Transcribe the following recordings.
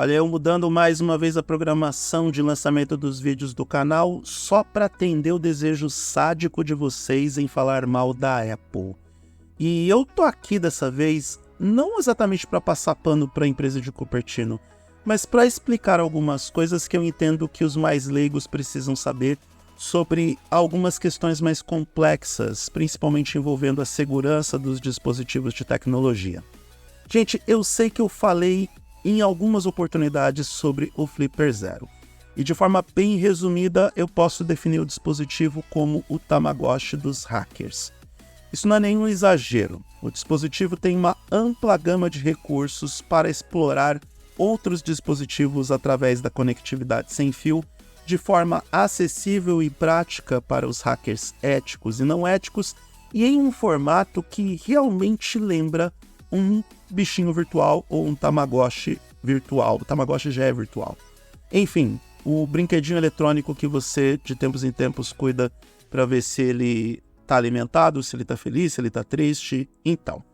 Olha, eu mudando mais uma vez a programação de lançamento dos vídeos do canal só para atender o desejo sádico de vocês em falar mal da Apple. E eu tô aqui dessa vez não exatamente para passar pano para a empresa de Cupertino, mas para explicar algumas coisas que eu entendo que os mais leigos precisam saber sobre algumas questões mais complexas, principalmente envolvendo a segurança dos dispositivos de tecnologia. Gente, eu sei que eu falei em algumas oportunidades sobre o Flipper Zero, e de forma bem resumida eu posso definir o dispositivo como o Tamagotchi dos hackers. Isso não é nenhum exagero, o dispositivo tem uma ampla gama de recursos para explorar outros dispositivos através da conectividade sem fio, de forma acessível e prática para os hackers éticos e não éticos, e em um formato que realmente lembra um bichinho virtual ou um Tamagotchi virtual. O Tamagotchi já é virtual. Enfim, o brinquedinho eletrônico que você de tempos em tempos cuida para ver se ele está alimentado, se ele está feliz, se ele está triste. Então,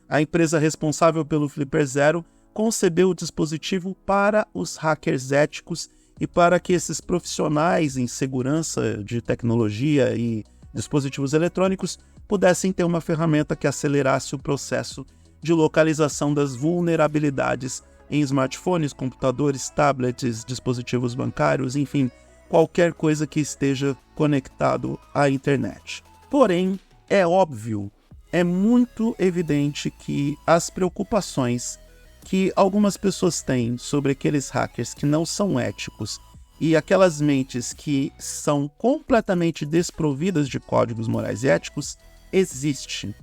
a empresa responsável pelo Flipper Zero concebeu o dispositivo para os hackers éticos e para que esses profissionais em segurança de tecnologia e dispositivos eletrônicos pudessem ter uma ferramenta que acelerasse o processo de localização das vulnerabilidades em smartphones, computadores, tablets, dispositivos bancários, enfim, qualquer coisa que esteja conectado à internet. Porém, é óbvio, é muito evidente que as preocupações que algumas pessoas têm sobre aqueles hackers que não são éticos e aquelas mentes que são completamente desprovidas de códigos morais e éticos, existe.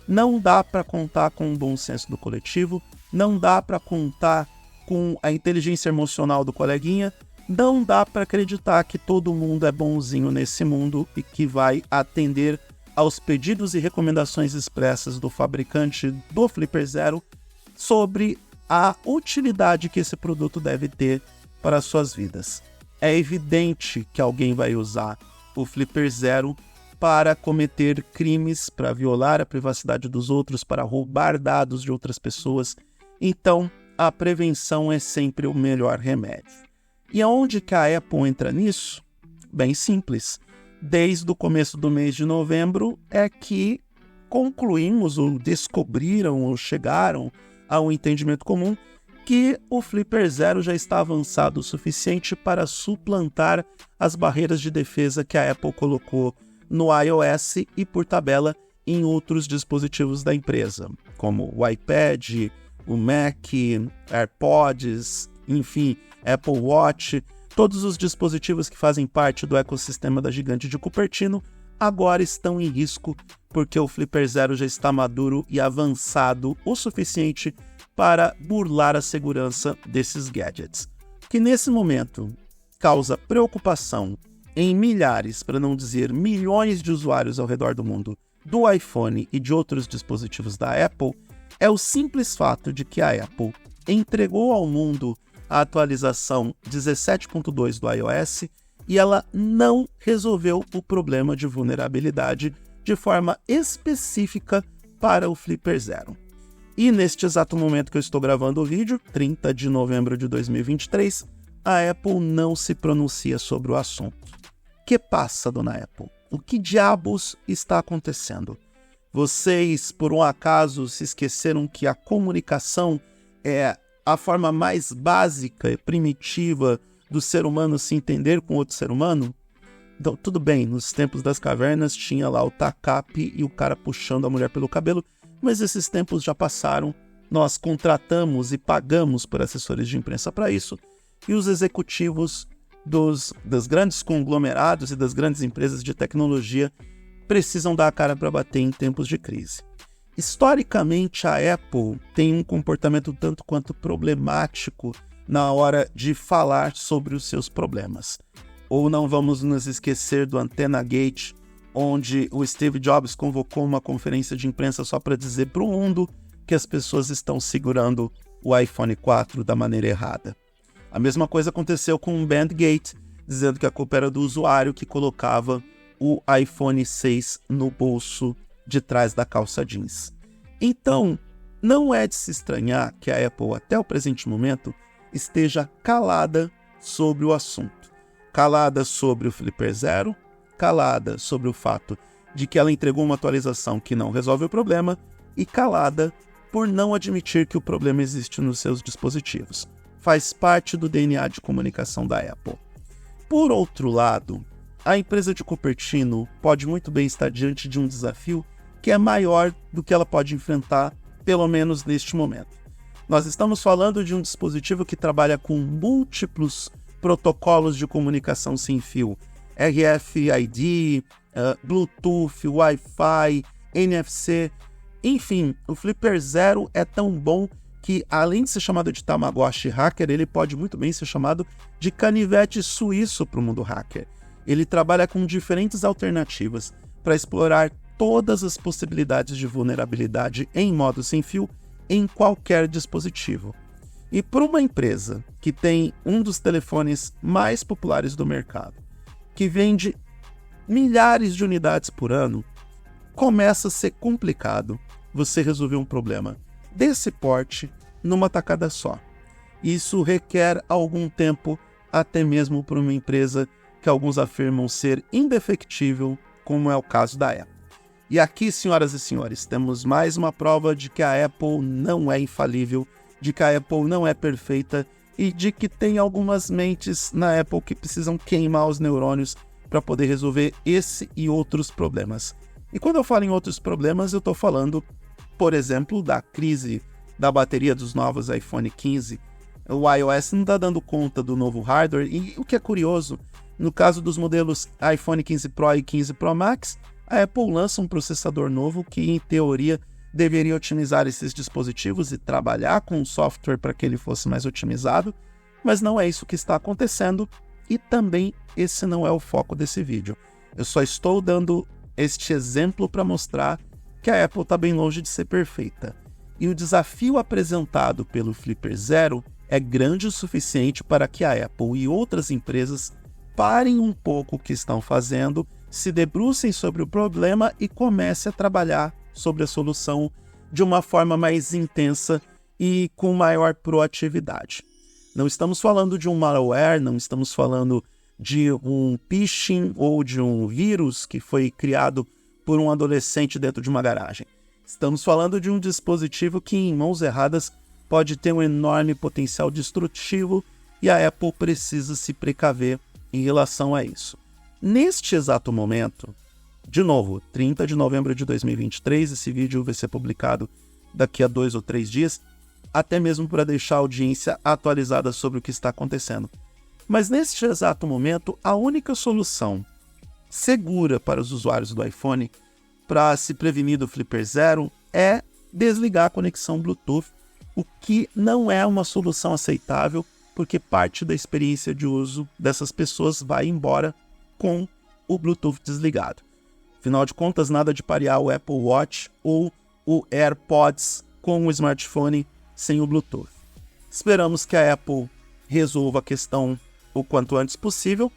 Não dá para contar com o bom senso do coletivo, não dá para contar com a inteligência emocional do coleguinha, não dá para acreditar que todo mundo é bonzinho nesse mundo e que vai atender aos pedidos e recomendações expressas do fabricante do Flipper Zero sobre a utilidade que esse produto deve ter para as suas vidas. É evidente que alguém vai usar o Flipper Zero para cometer crimes, para violar a privacidade dos outros, para roubar dados de outras pessoas. Então, a prevenção é sempre o melhor remédio. E aonde que a Apple entra nisso? Bem simples. Desde o começo do mês de novembro é que concluímos, ou descobriram, ou chegaram a um entendimento comum que o Flipper Zero já está avançado o suficiente para suplantar as barreiras de defesa que a Apple colocou no iOS e, por tabela, em outros dispositivos da empresa, como o iPad, o Mac, AirPods, enfim, Apple Watch. Todos os dispositivos que fazem parte do ecossistema da gigante de Cupertino agora estão em risco porque o Flipper Zero já está maduro e avançado o suficiente para burlar a segurança desses gadgets, que nesse momento causa preocupação em milhares, para não dizer milhões de usuários ao redor do mundo do iPhone e de outros dispositivos da Apple, é o simples fato de que a Apple entregou ao mundo a atualização 17.2 do iOS e ela não resolveu o problema de vulnerabilidade de forma específica para o Flipper Zero. E neste exato momento que eu estou gravando o vídeo, 30 de novembro de 2023, a Apple não se pronuncia sobre o assunto. Que passa, dona Apple? O que diabos está acontecendo? Vocês, por um acaso, se esqueceram que a comunicação é a forma mais básica e primitiva do ser humano se entender com outro ser humano? Então, tudo bem, nos tempos das cavernas tinha lá o tacape e o cara puxando a mulher pelo cabelo, mas esses tempos já passaram, nós contratamos e pagamos por assessores de imprensa para isso, e os executivos dos grandes conglomerados e das grandes empresas de tecnologia precisam dar a cara para bater em tempos de crise. Historicamente, a Apple tem um comportamento tanto quanto problemático na hora de falar sobre os seus problemas. Ou não vamos nos esquecer do Antenna Gate, onde o Steve Jobs convocou uma conferência de imprensa só para dizer para o mundo que as pessoas estão segurando o iPhone 4 da maneira errada. A mesma coisa aconteceu com o Bandgate, dizendo que a culpa era do usuário que colocava o iPhone 6 no bolso de trás da calça jeans. Então, não é de se estranhar que a Apple, até o presente momento, esteja calada sobre o assunto. Calada sobre o Flipper Zero, calada sobre o fato de que ela entregou uma atualização que não resolve o problema e calada por não admitir que o problema existe nos seus dispositivos. Faz parte do DNA de comunicação da Apple. Por outro lado, a empresa de Cupertino pode muito bem estar diante de um desafio que é maior do que ela pode enfrentar, pelo menos neste momento. Nós estamos falando de um dispositivo que trabalha com múltiplos protocolos de comunicação sem fio, RFID, Bluetooth, Wi-Fi, NFC, enfim, o Flipper Zero é tão bom que, além de ser chamado de Tamagotchi hacker, ele pode muito bem ser chamado de canivete suíço para o mundo hacker. Ele trabalha com diferentes alternativas para explorar todas as possibilidades de vulnerabilidade em modo sem fio em qualquer dispositivo. E para uma empresa que tem um dos telefones mais populares do mercado, que vende milhares de unidades por ano, começa a ser complicado você resolver um problema desse porte numa tacada só. Isso requer algum tempo, até mesmo para uma empresa que alguns afirmam ser indefectível, como é o caso da Apple. E aqui, senhoras e senhores, temos mais uma prova de que a Apple não é infalível, de que a Apple não é perfeita e de que tem algumas mentes na Apple que precisam queimar os neurônios para poder resolver esse e outros problemas. E quando eu falo em outros problemas, eu estou falando, por exemplo, da crise da bateria dos novos iPhone 15. O iOS não está dando conta do novo hardware e o que é curioso, no caso dos modelos iPhone 15 Pro e 15 Pro Max, a Apple lança um processador novo que, em teoria, deveria otimizar esses dispositivos e trabalhar com o software para que ele fosse mais otimizado, mas não é isso que está acontecendo e também esse não é o foco desse vídeo. Eu só estou dando este exemplo para mostrar que a Apple está bem longe de ser perfeita. E o desafio apresentado pelo Flipper Zero é grande o suficiente para que a Apple e outras empresas parem um pouco o que estão fazendo, se debrucem sobre o problema e comecem a trabalhar sobre a solução de uma forma mais intensa e com maior proatividade. Não estamos falando de um malware, não estamos falando de um phishing ou de um vírus que foi criado por um adolescente dentro de uma garagem. Estamos falando de um dispositivo que, em mãos erradas, pode ter um enorme potencial destrutivo e a Apple precisa se precaver em relação a isso. Neste exato momento, de novo, 30 de novembro de 2023, esse vídeo vai ser publicado daqui a 2 ou 3 dias, até mesmo para deixar a audiência atualizada sobre o que está acontecendo. Mas neste exato momento, a única solução segura para os usuários do iPhone para se prevenir do Flipper Zero é desligar a conexão Bluetooth, o que não é uma solução aceitável, porque parte da experiência de uso dessas pessoas vai embora com o Bluetooth desligado. Afinal de contas, nada de parear o Apple Watch ou o AirPods com o smartphone sem o Bluetooth. Esperamos que a Apple resolva a questão o quanto antes possível.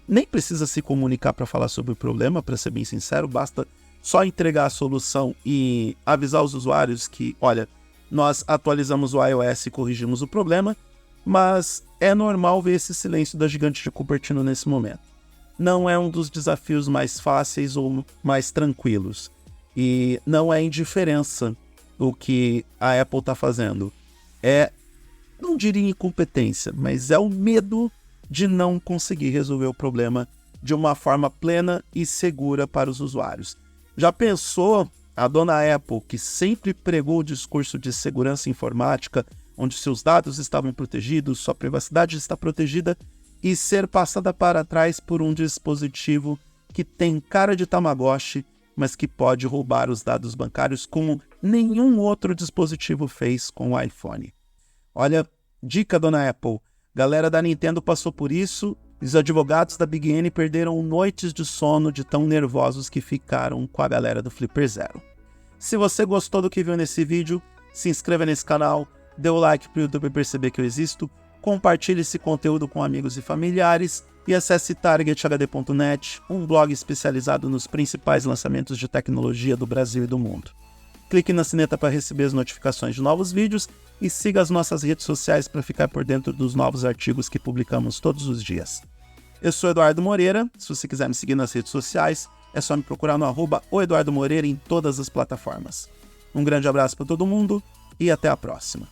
Nem precisa se comunicar para falar sobre o problema, para ser bem sincero, basta só entregar a solução e avisar os usuários que, olha, nós atualizamos o iOS e corrigimos o problema, mas é normal ver esse silêncio da gigante de Cupertino nesse momento. Não é um dos desafios mais fáceis ou mais tranquilos. E não é indiferença o que a Apple está fazendo. É, não diria incompetência, mas é o medo de não conseguir resolver o problema de uma forma plena e segura para os usuários. Já pensou a dona Apple, que sempre pregou o discurso de segurança informática, onde seus dados estavam protegidos, sua privacidade está protegida, e ser passada para trás por um dispositivo que tem cara de Tamagotchi, mas que pode roubar os dados bancários como nenhum outro dispositivo fez com o iPhone? Olha, dica, dona Apple, galera da Nintendo passou por isso, e os advogados da Big N perderam noites de sono de tão nervosos que ficaram com a galera do Flipper Zero. Se você gostou do que viu nesse vídeo, se inscreva nesse canal, dê o like para o YouTube perceber que eu existo, compartilhe esse conteúdo com amigos e familiares e acesse targethd.net, um blog especializado nos principais lançamentos de tecnologia do Brasil e do mundo. Clique na sineta para receber as notificações de novos vídeos e siga as nossas redes sociais para ficar por dentro dos novos artigos que publicamos todos os dias. Eu sou Eduardo Moreira, se você quiser me seguir nas redes sociais, é só me procurar no @oeduardomoreira em todas as plataformas. Um grande abraço para todo mundo e até a próxima.